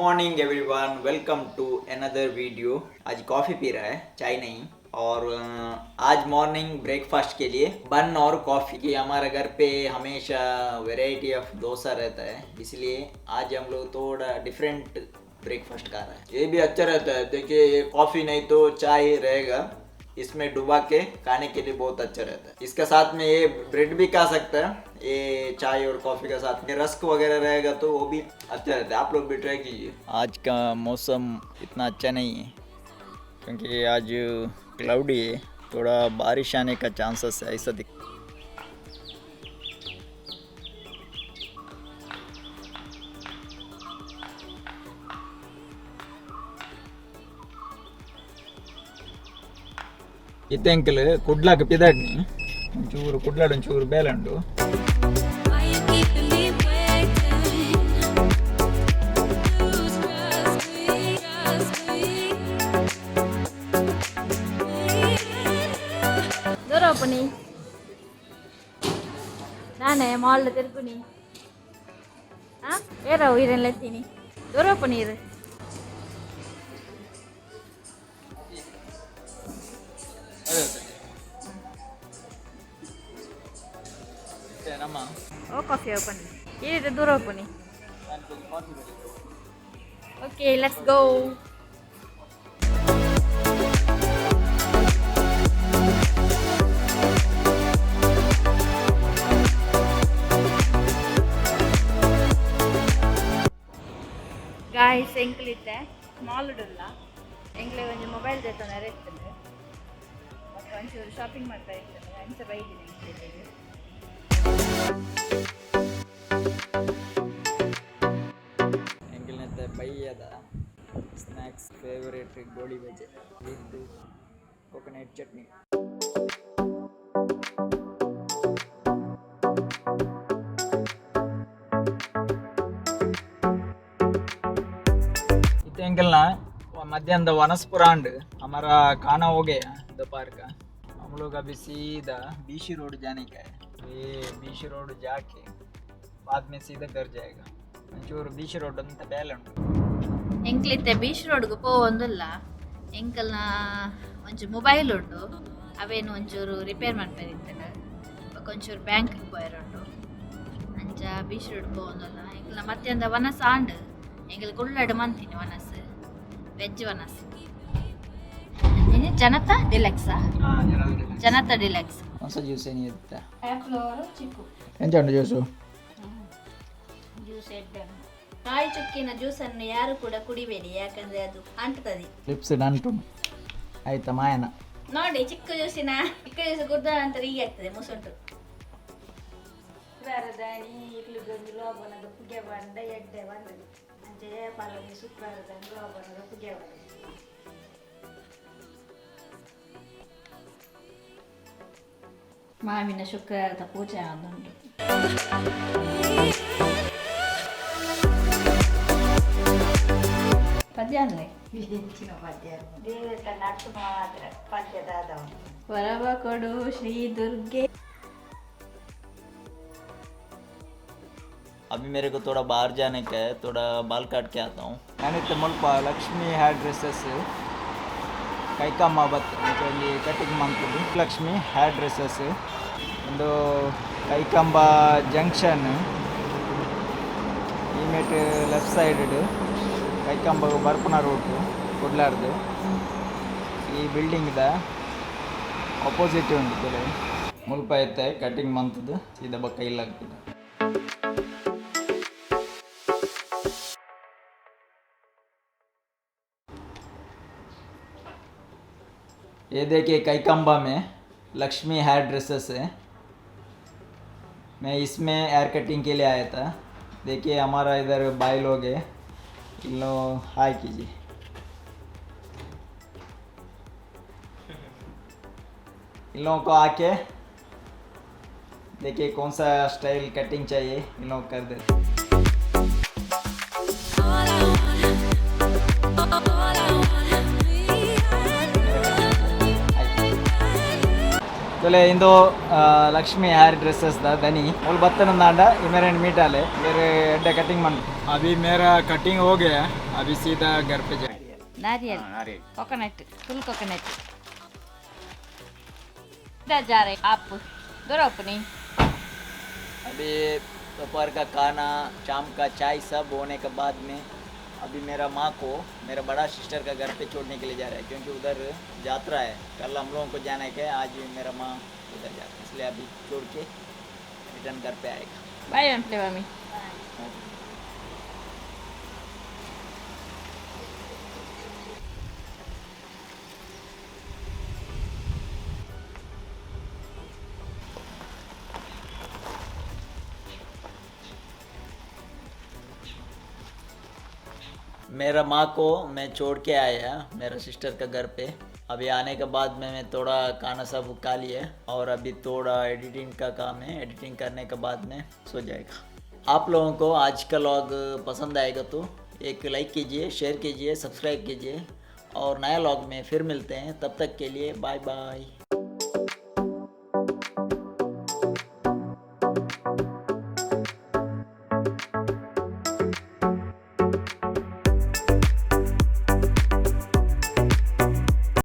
Morning everyone, welcome to another video. आज coffee पी रहा है, चाय नहीं। और आज मॉर्निंग ब्रेकफास्ट के लिए बन और कॉफ़ी की हमारे घर पे हमेशा वैरायटी ऑफ डोसा रहता है, इसलिए आज हम लोग थोड़ा डिफरेंट ब्रेकफास्ट खा रहे हैं। ये भी अच्छा रहता है। देखिए, ये कॉफ़ी नहीं तो चाय रहेगा, इसमें डुबा के खाने के लिए बहुत अच्छा रहता है। इसके साथ में ये ब्रेड भी खा सकता है, ये चाय और कॉफ़ी के साथ में रस्क वगैरह रहेगा तो वो भी अच्छा रहता है। आप लोग भी ट्राई कीजिए। आज का मौसम इतना अच्छा नहीं है क्योंकि आज क्लाउडी है, थोड़ा बारिश आने का चांसेस है, ऐसा दिख। ಇತ್ತೆ ಅಂಕಲ್ ಕುಡ್ಲಾಕ ಪಿದಾಡ್ನಿ ಒಂಚೂರು ಕುಡ್ಲಾಡು ಒಂಚೂರು ಬೇಲಂಡು దూరపని నానే మాల్లో తిరుపుని ఏరా ఉయిరెన్ల తిని దూరపని ఇరు ఓ కాఫీ ఓపెన్ ఇది దూరపని ఓకే లెట్స్ గో. ಗಾಯ್ಸ್ ಎಂಕ್ಲಿತ್ತೆ ಮಾಲ್ಡಲ್ಲ ಎಂಕ್ಲೆ ಒಂದು ಮೊಬೈಲ್ ಜೊತೆ ಇರ್ತದೆ ಮತ್ತು ಒಂಚೂರು ಶಾಪಿಂಗ್ ಮಾಡ್ತಾ ಇರ್ತದೆ ಅಂಚ ಬೈದಿನಿ ಎಂಕ್ಲಿಗೆ ಎಂಕ್ಲಿನತ್ತೆ ಬೈಯದ snacks favourite goli baje with coconut chutney. Uncle ना मध्याह्न वनस्पुरांड हमारा खाना हो गया दोपहर का। हम लोग अभी सीधा बीसी रोड जाने का है। ये बीसी रोड जाके बाद में सीधा घर जाएगा। ಒಂಚೂರು बीसी रोड ಅಂತ ಬೇಲೆ ಉಂಟು. ಎಂಕ್ಲಿತ್ತೆ बीसी ರೋಡ್ಗೆ ಪೋವೊಂದುಲ್ಲ. ಎಂಕಲ್ನ ಒಂಚೂರು ಮೊಬೈಲ್ ಉಂಟು, ಅವೇನು ಒಂಚೂರು ರಿಪೇರ್ ಮಾಡ್ಬೇಕಿರ್ತದೆ. ಒಂಚೂರು ಬ್ಯಾಂಕ್ಗೆ ಪೋಯರುಂಟು ಅಂಚ बीसी ರೋಡ್ ಪೋವೊಂದುಲ್ಲ. ಎಂಕಲ್ನ ಮಧ್ಯಾಹ್ನ ವನಸ್ ಆಂಡ್ ಎಂಕಲ್ ಕುಳ್ಳಾಡು ಮಂತೀನಿ ವನಸ್ ವೆಜ್ ವನಸ್ ಜನತಾ ಡಿಲೆಕ್ಸಾ ಜನತಾ ಡಿಲೆಕ್ಸ್ ಹೊಸ ಜ್ಯೂಸ್ ಏನಿರುತ್ತೆ ಫ್ಲೋರ್ ಚಿಕ್ಕು ಎಂಚಂಡು ಜ್ಯೂಸು ಜ್ಯೂಸ್ ಎಡ್ಡನ್ನು ಕಾಯಿ ಚುಕ್ಕಿನ ಜ್ಯೂಸನ್ನು ಯಾರು ಕೂಡ ಕುಡಿಬೇಡಿ, ಯಾಕಂದ್ರೆ ಅದು ಅಂಟ್ತದೆ ಲಿಪ್ಸ್ ನಂಟು ಆಯ್ತಾ ಮಾಯನ ನೋಡಿ. ಚಿಕ್ಕ ಜ್ಯೂಸ್ ಕುಡ್ದ ನಂತರ ಹೀಗೆ ಆಗ್ತದೆ ಮುಸುಂಟು ದಾನಿ ಇಡ್ಲಿ ಗಂಜು ಲೋಬನದ ಪುಗೆ ಬಂಡ ಎಡ್ಡೆ ಬಂದದು ಅಂಚೆ ಪಾಲನೆ ಶುಕ್ರವಾರದ ಲೋಬನದ ಪುಗೆ ಬಂದ ಮಾವಿನ ಶುಕ್ರವಾರದ ಪೂಜೆ ಆದಂಡು ಪದ್ಯ ಅಂದ್ರೆ ಹೆಚ್ಚಿನ ಪದ್ಯ ದೇವರ ನಾಟು ಮಾತ್ರ ಪದ್ಯದ ವರವ ಕೊಡು ಶ್ರೀ ದುರ್ಗೆ. अभी मेरे को थोड़ा बाहर जाने का है, थोड़ा बाल काट के आता हूँ. ನಾನಿತ್ತೆ ಮುಲ್ಪ ಲಕ್ಷ್ಮಿ ಹೇರ್ ಡ್ರೆಸ್ಸಸ್ ಕೈಕಮ್ಮ ಇಲ್ಲಿ ಕಟಿಂಗ್ ಮಾಡ್ತೀವಿ. ಲಕ್ಷ್ಮಿ ಹೇರ್ ಡ್ರೆಸ್ಸಸ್ ಒಂದು ಕೈಕಂಬ ಜಂಕ್ಷನ್ ಈ ಮೇಟ್ ಲೆಫ್ಟ್ ಸೈಡ್ ಕೈಕಂಬ ಬರ್ಪುನ ರೂಟು ಕೊಡ್ಲಾರ್ದು ಈ ಬಿಲ್ಡಿಂಗ್ದ ಆಪೋಸಿಟ್ ಉಂಟು ಮುಲ್ಪ ಎತ್ತೆ ಕಟಿಂಗ್ ಮಂತದ್ದು ಸೀದಾ ಬಕ್ಕ ಇಲ್ಲಾಗ್ತದೆ. ये देखिए कैकम्बा में लक्ष्मी हेयर ड्रेसेस है। मैं इसमें हेयर कटिंग के लिए आया था। देखिए हमारा इधर भाई लोग है, इन लोग हाय कीजिए. इन लोगों को आके देखिए कौन सा स्टाइल कटिंग चाहिए, इन लोग कर देते. चले इंदो लक्ष्मी हेयर ड्रेसेस दा दनी मुल बत्तन दांडा इमेरे मीट आले मेरे एड्डे कटिंग मन अभी मेरा कटिंग हो गया अभी सीधा घर पे जाए नारियल कोकोनट फुल कोकोनट इधर जा रहे आप दो अपनी अभी दोपहर का खाना शाम का चाय सब होने के बाद में अभी मेरा माँ को मेरा बड़ा सिस्टर का घर पे छोड़ने के लिए जा रहा है क्योंकि उधर यात्रा है कल हम लोगों को जाना है क्या आज मेरा माँ उधर जा रहा है इसलिए अभी छोड़ के रिटर्न घर पे आएगा बाय अंकल मम्मी मेरा माँ को मैं छोड़ के आया मेरा सिस्टर का घर पे अभी आने के बाद में मैं थोड़ा खाना सब खा लिया और अभी थोड़ा एडिटिंग का काम है एडिटिंग करने के बाद में सो जाएगा। आप लोगों को आज का व्लॉग पसंद आएगा तो एक लाइक कीजिए शेयर कीजिए सब्सक्राइब कीजिए और नया व्लॉग में फिर मिलते हैं तब तक के लिए बाय बाय।